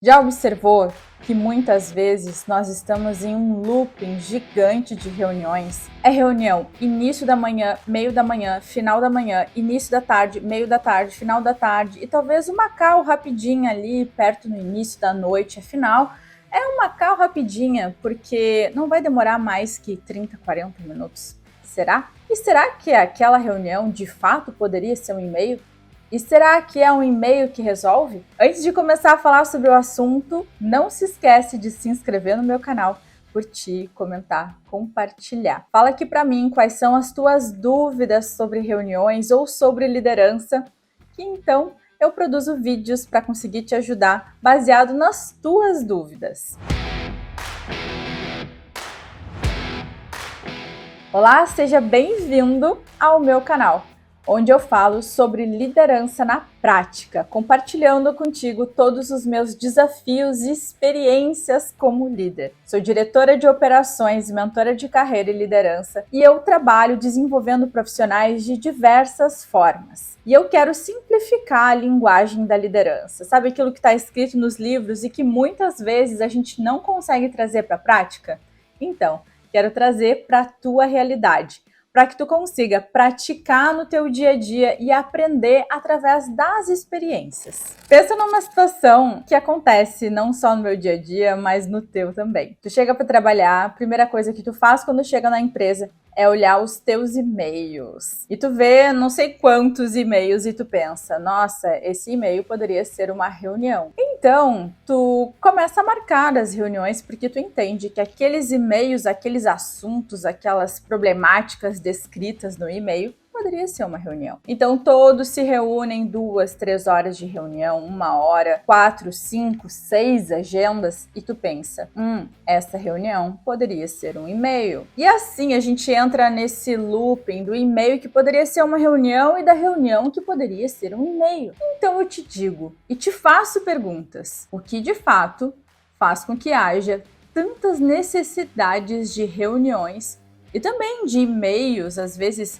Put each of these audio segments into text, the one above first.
Já observou que muitas vezes nós estamos em um looping gigante de reuniões? É reunião início da manhã, meio da manhã, final da manhã, início da tarde, meio da tarde, final da tarde e talvez uma call rapidinha ali perto no início da noite. Afinal, é uma call rapidinha porque não vai demorar mais que 30, 40 minutos. Será? E será que aquela reunião de fato poderia ser um e-mail? E será que é um e-mail que resolve? Antes de começar a falar sobre o assunto, não se esquece de se inscrever no meu canal, curtir, comentar, compartilhar. Fala aqui para mim quais são as tuas dúvidas sobre reuniões ou sobre liderança, que então eu produzo vídeos para conseguir te ajudar baseado nas tuas dúvidas. Olá, seja bem-vindo ao meu canal, onde eu falo sobre liderança na prática, compartilhando contigo todos os meus desafios e experiências como líder. Sou diretora de operações, mentora de carreira e liderança, e eu trabalho desenvolvendo profissionais de diversas formas. E eu quero simplificar a linguagem da liderança. Sabe aquilo que está escrito nos livros e que muitas vezes a gente não consegue trazer para a prática? Então, quero trazer para a tua realidade, para que tu consiga praticar no teu dia a dia e aprender através das experiências. Pensa numa situação que acontece não só no meu dia a dia, mas no teu também. Tu chega para trabalhar, a primeira coisa que tu faz quando chega na empresa é olhar os teus e-mails. E tu vê não sei quantos e-mails e tu pensa, nossa, esse e-mail poderia ser uma reunião. Então, tu começa a marcar as reuniões porque tu entende que aqueles e-mails, aqueles assuntos, aquelas problemáticas descritas no e-mail poderia ser uma reunião. Então todos se reúnem 2, 3 horas de reunião, 1 hora, 4, 5, 6 agendas e tu pensa, essa reunião poderia ser um e-mail. E assim a gente entra nesse looping do e-mail que poderia ser uma reunião e da reunião que poderia ser um e-mail. Então eu te digo e te faço perguntas. O que de fato faz com que haja tantas necessidades de reuniões e também de e-mails, às vezes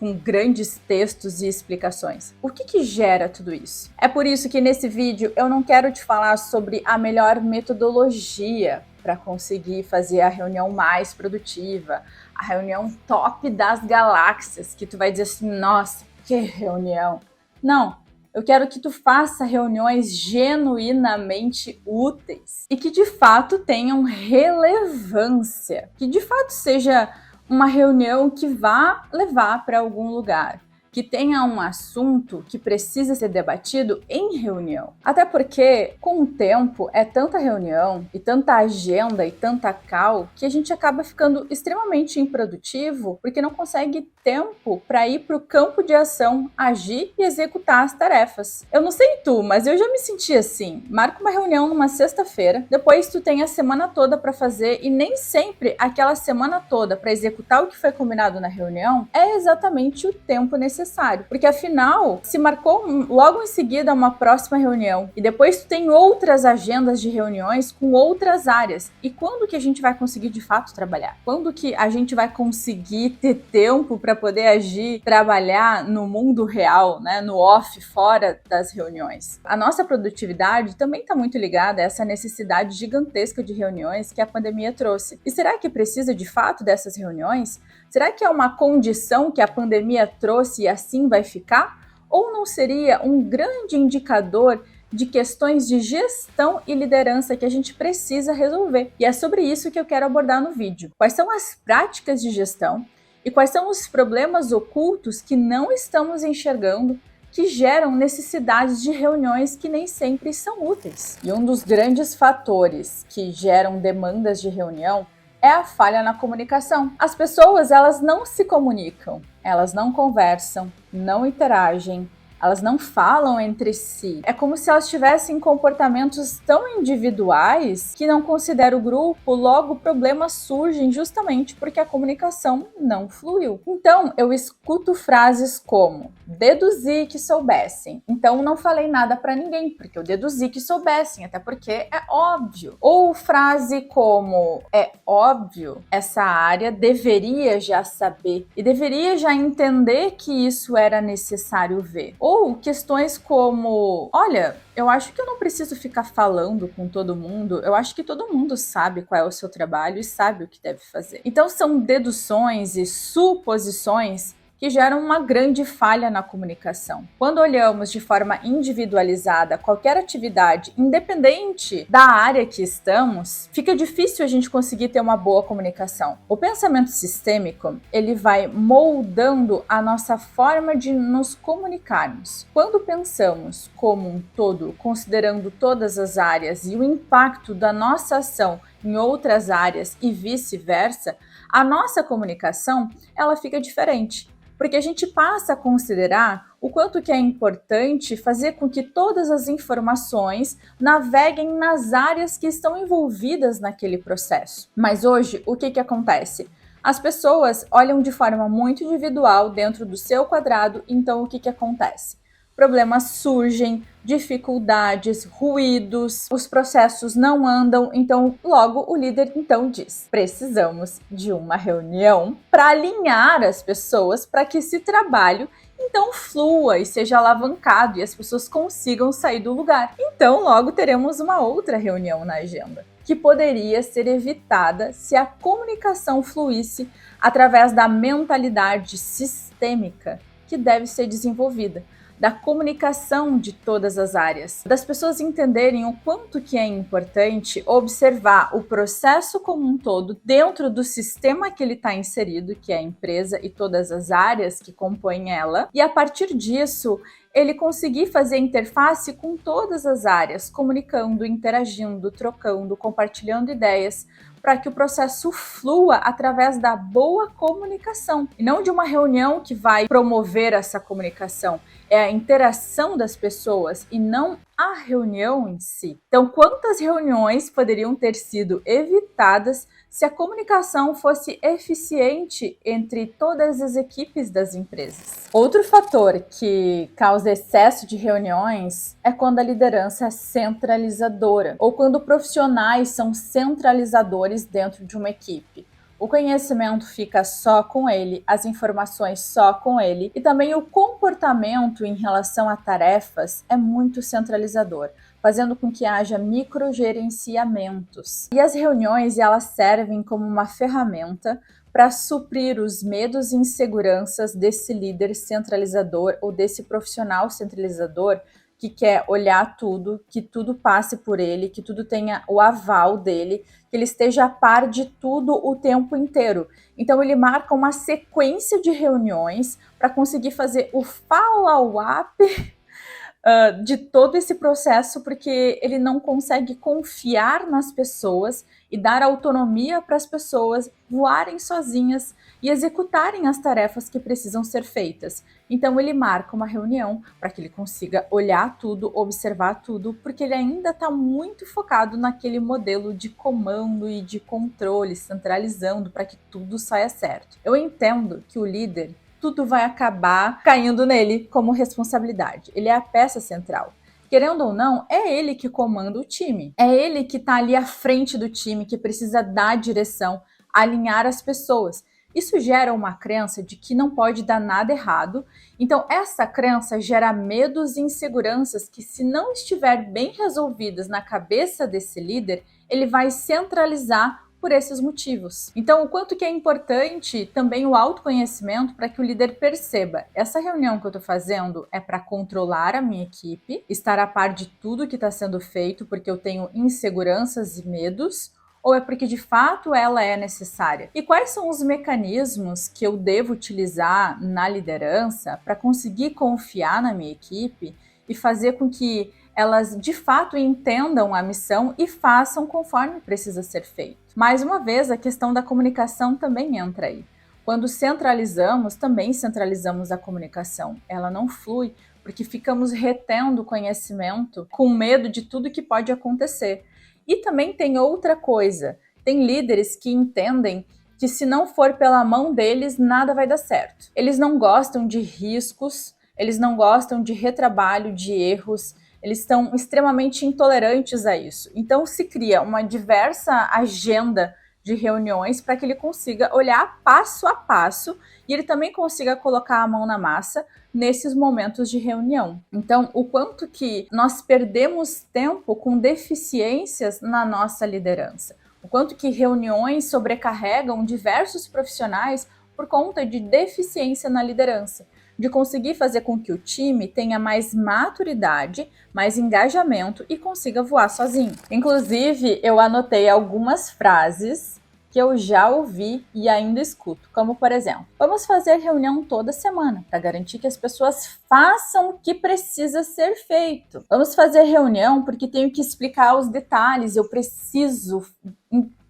com grandes textos e explicações? O que gera tudo isso? É por isso que nesse vídeo eu não quero te falar sobre a melhor metodologia para conseguir fazer a reunião mais produtiva, a reunião top das galáxias, que tu vai dizer assim, nossa, que reunião. Não, eu quero que tu faça reuniões genuinamente úteis e que de fato tenham relevância, que de fato seja uma reunião que vá levar para algum lugar, que tenha um assunto que precisa ser debatido em reunião. Até porque, com o tempo, é tanta reunião e tanta agenda e tanta call que a gente acaba ficando extremamente improdutivo porque não consegue tempo para ir para o campo de ação, agir e executar as tarefas. Eu não sei tu, mas eu já me senti assim. Marca uma reunião numa sexta-feira, depois tu tem a semana toda para fazer e nem sempre aquela semana toda para executar o que foi combinado na reunião é exatamente o tempo necessário. Porque afinal, se marcou logo em seguida uma próxima reunião e depois tu tem outras agendas de reuniões com outras áreas. E quando que a gente vai conseguir de fato trabalhar? Quando que a gente vai conseguir ter tempo para poder agir, trabalhar no mundo real, né, no off, fora das reuniões? A nossa produtividade também está muito ligada a essa necessidade gigantesca de reuniões que a pandemia trouxe. E será que precisa de fato dessas reuniões? Será que é uma condição que a pandemia trouxe e assim vai ficar? Ou não seria um grande indicador de questões de gestão e liderança que a gente precisa resolver? E é sobre isso que eu quero abordar no vídeo. Quais são as práticas de gestão e quais são os problemas ocultos que não estamos enxergando que geram necessidades de reuniões que nem sempre são úteis? E um dos grandes fatores que geram demandas de reunião é a falha na comunicação. As pessoas, elas não se comunicam, elas não conversam, não interagem, elas não falam entre si. É como se elas tivessem comportamentos tão individuais que não consideram o grupo, logo problemas surgem justamente porque a comunicação não fluiu. Então, eu escuto frases como deduzi que soubessem, então não falei nada para ninguém, porque eu deduzi que soubessem, até porque é óbvio. Ou frase como é óbvio, essa área deveria já saber e deveria já entender que isso era necessário ver. Ou Ou questões como, olha, eu acho que eu não preciso ficar falando com todo mundo, eu acho que todo mundo sabe qual é o seu trabalho e sabe o que deve fazer. Então são deduções e suposições que geram uma grande falha na comunicação. Quando olhamos de forma individualizada qualquer atividade, independente da área que estamos, fica difícil a gente conseguir ter uma boa comunicação. O pensamento sistêmico, ele vai moldando a nossa forma de nos comunicarmos. Quando pensamos como um todo, considerando todas as áreas e o impacto da nossa ação em outras áreas e vice-versa, a nossa comunicação, ela fica diferente. Porque a gente passa a considerar o quanto que é importante fazer com que todas as informações naveguem nas áreas que estão envolvidas naquele processo. Mas hoje, o que acontece? As pessoas olham de forma muito individual dentro do seu quadrado, então o que acontece? Problemas surgem, dificuldades, ruídos, os processos não andam, então logo o líder então diz: precisamos de uma reunião para alinhar as pessoas para que esse trabalho então flua e seja alavancado e as pessoas consigam sair do lugar. Então logo teremos uma outra reunião na agenda, que poderia ser evitada se a comunicação fluísse através da mentalidade sistêmica que deve ser desenvolvida, da comunicação de todas as áreas, das pessoas entenderem o quanto que é importante observar o processo como um todo dentro do sistema que ele está inserido, que é a empresa e todas as áreas que compõem ela, e a partir disso ele conseguir fazer interface com todas as áreas, comunicando, interagindo, trocando, compartilhando ideias, para que o processo flua através da boa comunicação, e não de uma reunião que vai promover essa comunicação. É a interação das pessoas e não a reunião em si. Então, quantas reuniões poderiam ter sido evitadas se a comunicação fosse eficiente entre todas as equipes das empresas? Outro fator que causa excesso de reuniões é quando a liderança é centralizadora ou quando profissionais são centralizadores dentro de uma equipe. O conhecimento fica só com ele, as informações só com ele, e também o comportamento em relação a tarefas é muito centralizador, fazendo com que haja microgerenciamentos. E as reuniões, elas servem como uma ferramenta para suprir os medos e inseguranças desse líder centralizador ou desse profissional centralizador que quer olhar tudo, que tudo passe por ele, que tudo tenha o aval dele, que ele esteja a par de tudo o tempo inteiro. Então ele marca uma sequência de reuniões para conseguir fazer o follow-up de todo esse processo, porque ele não consegue confiar nas pessoas e dar autonomia para as pessoas voarem sozinhas e executarem as tarefas que precisam ser feitas. Então ele marca uma reunião para que ele consiga olhar tudo, observar tudo, porque ele ainda está muito focado naquele modelo de comando e de controle, centralizando para que tudo saia certo. Eu entendo que o líder, tudo vai acabar caindo nele como responsabilidade. Ele é a peça central. Querendo ou não, é ele que comanda o time. É ele que está ali à frente do time, que precisa dar direção, alinhar as pessoas. Isso gera uma crença de que não pode dar nada errado. Então, essa crença gera medos e inseguranças que, se não estiver bem resolvidas na cabeça desse líder, ele vai centralizar por esses motivos. Então, o quanto que é importante também o autoconhecimento para que o líder perceba: essa reunião que eu estou fazendo é para controlar a minha equipe, estar a par de tudo que está sendo feito porque eu tenho inseguranças e medos, ou é porque de fato ela é necessária? E quais são os mecanismos que eu devo utilizar na liderança para conseguir confiar na minha equipe e fazer com que elas de fato entendam a missão e façam conforme precisa ser feito? Mais uma vez, a questão da comunicação também entra aí. Quando centralizamos, também centralizamos a comunicação. Ela não flui porque ficamos retendo conhecimento com medo de tudo que pode acontecer. E também tem outra coisa, tem líderes que entendem que se não for pela mão deles, nada vai dar certo. Eles não gostam de riscos, eles não gostam de retrabalho, de erros, eles estão extremamente intolerantes a isso. Então se cria uma diversa agenda de reuniões para que ele consiga olhar passo a passo e ele também consiga colocar a mão na massa nesses momentos de reunião. Então, o quanto que nós perdemos tempo com deficiências na nossa liderança, o quanto que reuniões sobrecarregam diversos profissionais por conta de deficiência na liderança, de conseguir fazer com que o time tenha mais maturidade, mais engajamento e consiga voar sozinho. Inclusive, eu anotei algumas frases que eu já ouvi e ainda escuto, como por exemplo, vamos fazer reunião toda semana para garantir que as pessoas façam o que precisa ser feito. Vamos fazer reunião porque tenho que explicar os detalhes, eu preciso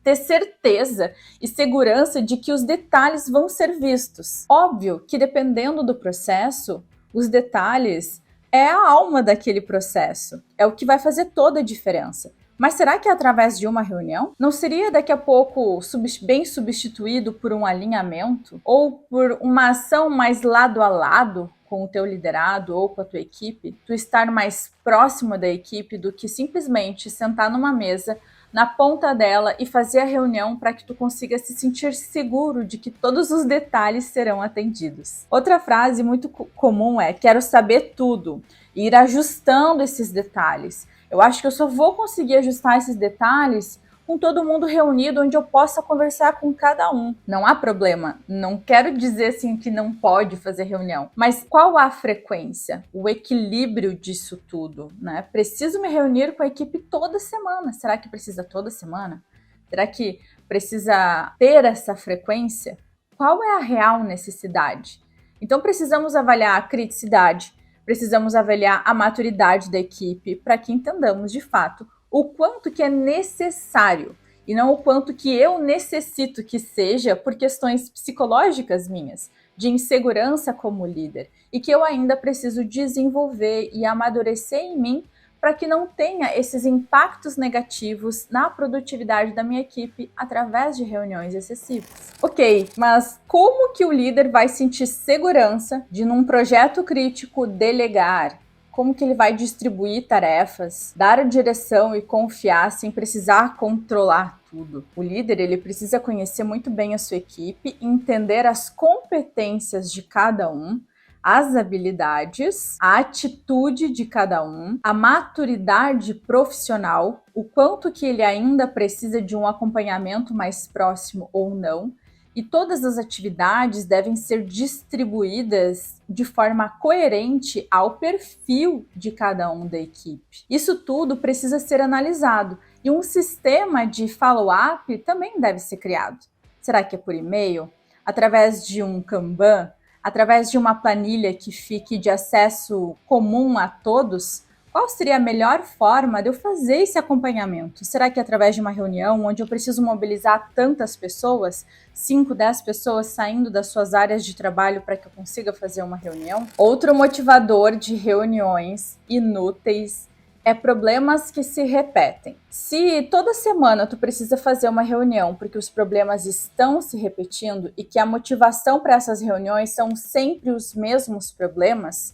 ter certeza e segurança de que os detalhes vão ser vistos. Óbvio que dependendo do processo, os detalhes é a alma daquele processo, é o que vai fazer toda a diferença. Mas será que é através de uma reunião? Não seria daqui a pouco bem substituído por um alinhamento? Ou por uma ação mais lado a lado com o teu liderado ou com a tua equipe? Tu estar mais próximo da equipe do que simplesmente sentar numa mesa na ponta dela e fazer a reunião para que tu consiga se sentir seguro de que todos os detalhes serão atendidos. Outra frase muito comum é: quero saber tudo, e ir ajustando esses detalhes. Eu acho que eu só vou conseguir ajustar esses detalhes com todo mundo reunido, onde eu possa conversar com cada um. Não há problema, não quero dizer assim que não pode fazer reunião, mas qual a frequência, o equilíbrio disso tudo, né? Preciso me reunir com a equipe toda semana. Será que precisa toda semana? Será que precisa ter essa frequência? Qual é a real necessidade? Então precisamos avaliar a criticidade, precisamos avaliar a maturidade da equipe para que entendamos de fato o quanto que é necessário e não o quanto que eu necessito que seja por questões psicológicas minhas, de insegurança como líder, e que eu ainda preciso desenvolver e amadurecer em mim para que não tenha esses impactos negativos na produtividade da minha equipe através de reuniões excessivas. Ok, mas como que o líder vai sentir segurança de, num projeto crítico, delegar? Como que ele vai distribuir tarefas, dar direção e confiar sem precisar controlar tudo? O líder, ele precisa conhecer muito bem a sua equipe, entender as competências de cada um, as habilidades, a atitude de cada um, a maturidade profissional, o quanto que ele ainda precisa de um acompanhamento mais próximo ou não. E todas as atividades devem ser distribuídas de forma coerente ao perfil de cada um da equipe. Isso tudo precisa ser analisado e um sistema de follow-up também deve ser criado. Será que é por e-mail? Através de um Kanban? Através de uma planilha que fique de acesso comum a todos? Qual seria a melhor forma de eu fazer esse acompanhamento? Será que é através de uma reunião onde eu preciso mobilizar tantas pessoas, 5, 10 pessoas saindo das suas áreas de trabalho para que eu consiga fazer uma reunião? Outro motivador de reuniões inúteis é problemas que se repetem. Se toda semana tu precisa fazer uma reunião porque os problemas estão se repetindo e que a motivação para essas reuniões são sempre os mesmos problemas,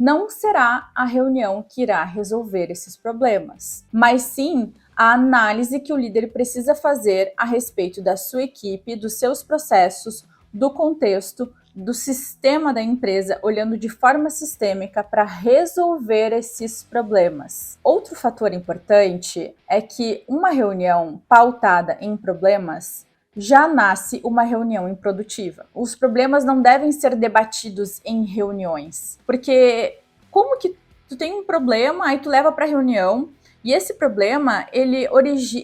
não será a reunião que irá resolver esses problemas, mas sim a análise que o líder precisa fazer a respeito da sua equipe, dos seus processos, do contexto, do sistema da empresa, olhando de forma sistêmica para resolver esses problemas. Outro fator importante é que uma reunião pautada em problemas já nasce uma reunião improdutiva. Os problemas não devem ser debatidos em reuniões, porque como que tu tem um problema, aí tu leva para a reunião, e esse problema ele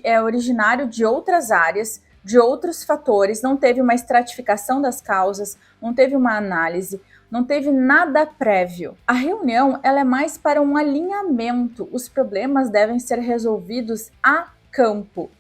é originário de outras áreas, de outros fatores, não teve uma estratificação das causas, não teve uma análise, não teve nada prévio. A reunião ela é mais para um alinhamento, os problemas devem ser resolvidos a campo.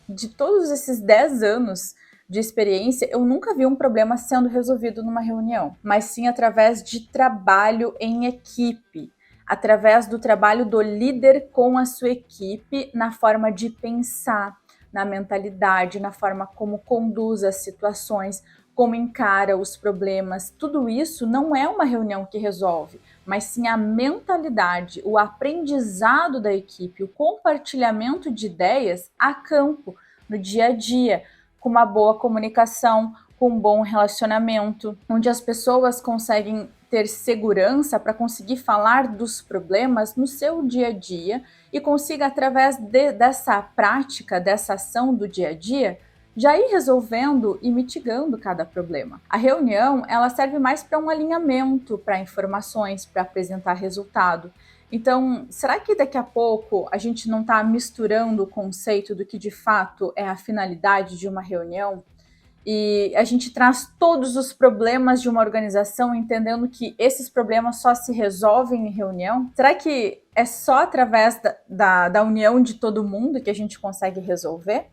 De todos esses 10 anos de experiência, eu nunca vi um problema sendo resolvido numa reunião, mas sim através de trabalho em equipe, através do trabalho do líder com a sua equipe na forma de pensar, na mentalidade, na forma como conduz as situações, como encara os problemas. Tudo isso não é uma reunião que resolve, mas sim a mentalidade, o aprendizado da equipe, o compartilhamento de ideias a campo, no dia a dia, com uma boa comunicação, com um bom relacionamento, onde as pessoas conseguem ter segurança para conseguir falar dos problemas no seu dia a dia e consiga, através dessa prática, dessa ação do dia a dia, já ir resolvendo e mitigando cada problema. A reunião, ela serve mais para um alinhamento, para informações, para apresentar resultado. Então, será que daqui a pouco a gente não está misturando o conceito do que de fato é a finalidade de uma reunião? E a gente traz todos os problemas de uma organização, entendendo que esses problemas só se resolvem em reunião? Será que é só através da união de todo mundo que a gente consegue resolver?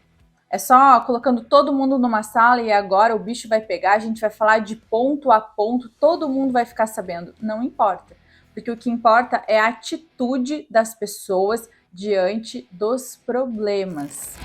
É só colocando todo mundo numa sala e agora o bicho vai pegar, a gente vai falar de ponto a ponto, todo mundo vai ficar sabendo. Não importa, porque o que importa é a atitude das pessoas diante dos problemas.